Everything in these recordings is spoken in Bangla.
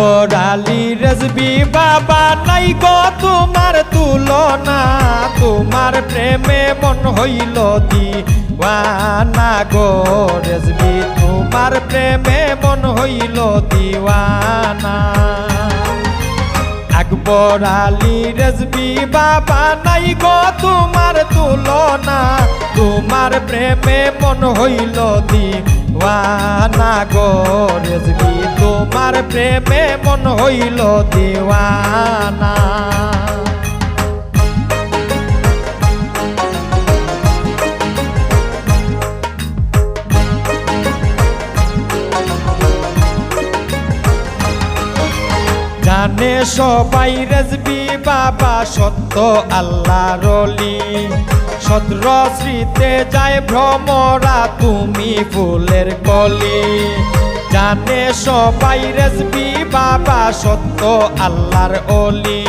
আকবর আলী রেজবি বাবা নাই গো তোমার তুলনা, তোমার প্রেমে মন হইল দিওয়ানা গো রেজবি, তোমার প্রেমে মন হইল দিওয়ানা। আকবর আলী রেজবি বাবা নাই গো তোমার তুলনা, তোমার প্রেমে মন হইল দিওয়ানা গো রেজবি, তোমার প্রেমে মন হইল দিওয়ানা। জানে সবাই রেজবি বাবা সত্য আল্লাহর ওলি, সত্র শ্রীতে যায় ভ্রমরা তুমি ফুলের কলি। জানে সবাই রেজবি বাবা সত্য আল্লাহর ওলি,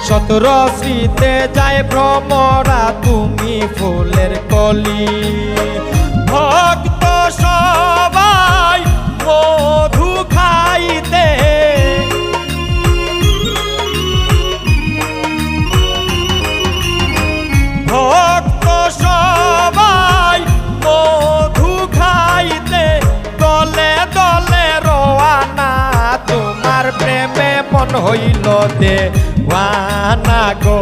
সত্র শ্রীতে যায় ভ্রমরা তুমি ফুলের কলি। ভক্ত সবাই মধু খাইতে, ভক্ত সবাই মধু খাইতে দলে দলে রওয়ানা, তোমার প্রেমে মন হইল দেওয়ানা গো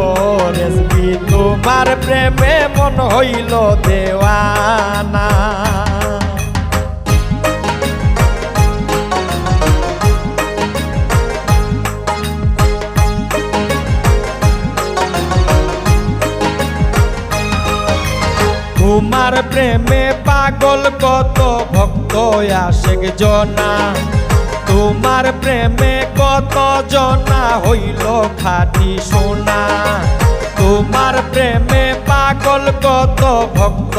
রেজবি, তোমার প্রেমে মন হইল দেওয়ানা। তোমার প্রেমে পাগল কত ভক্ত আশেক জনা, তোমার প্রেমে কত জনা হইল খাঁটি সোনা। তোমার প্রেমে পাগল কত ভক্ত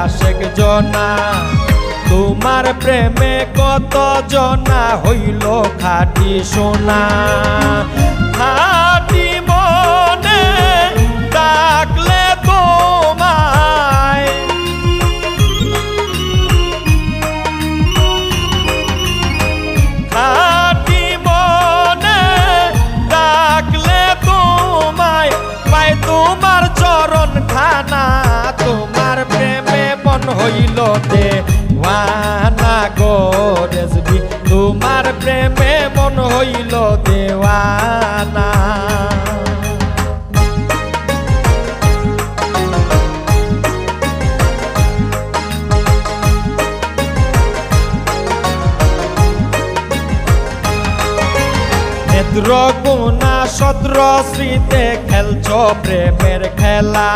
আশেক জনা, তোমার প্রেমে কত জনা হইল খাঁটি সোনা। খাঁটি মনে ডাকলে তোমায়, খাঁটি মনে ডাকলে তোমায় পায় তোমার চরণ খানা, তোমার প্রেমে মন হইল দেওয়ানা গো রেজবি, তোমার প্রেমে মন হইল দেওয়ানা। নেত্র গুণা সত্র শ্রীতে খেলছ প্রেমের খেলা,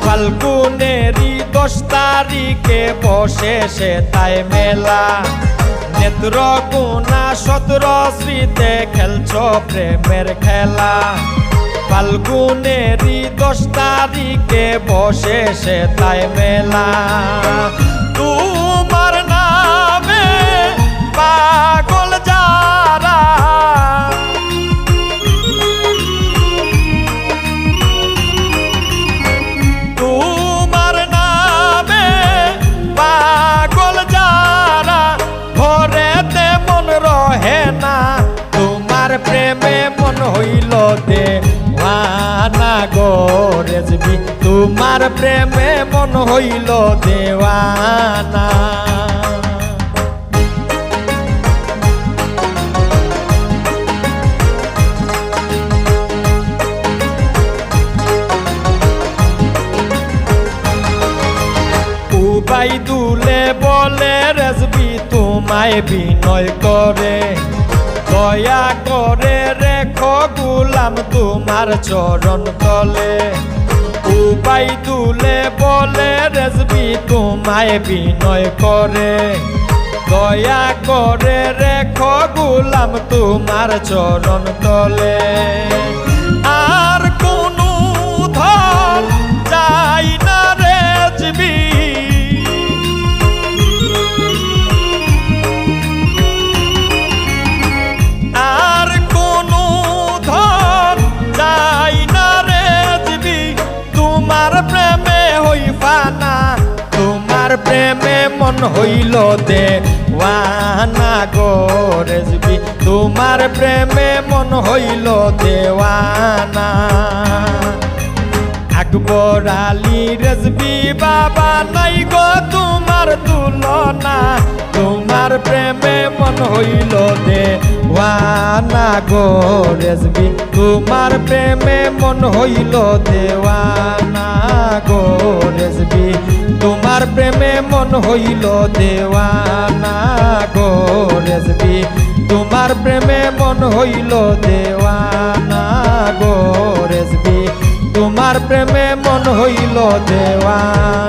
ফাল্গুনেরই 10 তারিখে বসে সে তাই মেলা। নেত্র গুণা সত্র শ্রীতে খেলছ প্রেমের খেলা, ফাল্গুনেরই 10 তারিখে বসে সে তাই মেলা। তোমার নামে পাগল যারা, তোমার নামে পাগল যারা ঘরেতে মন রহে না, তোমার প্রেমে মন হইল দেওয়ানা গো রেজবি, তোমার প্রেমে মন হইল দেওয়ানা। উবাইদুলে বলে রেজবি তোমায় বিনয় করে, দয়া করে রেখো গুলাম তোমার চরণ তলে। উবাইদুলে বলে রেজবি তোমায় বিনয় করে, দয়া করে রেখো গুলাম তোমার চরণ তলে। আর কোনো ধন চাই না রেজবি, আর কোনো ধন চাই না রেজবি, তোমার প্রেমে হইবা না, তোমার প্রেমে মন হইল দেওয়ানা গো রেজবি তোমার প্রেমে মন হইল দেওয়ানা আকবর আলী রেজবি বাবা নাই গো তোমার তুলনা তোমার প্রেমে মন হইল দেওয়ানা গো রেজবি তোমার প্রেমে মন হইল দেওয়ানা গো রেজবি তোমার প্রেমে মন হইল দেওয়ানা গো রেজবি তোমার প্রেমে মন হইল দেওয়ানা গো রেজবি তোমার প্রেমে মন হইল দেওয়ানা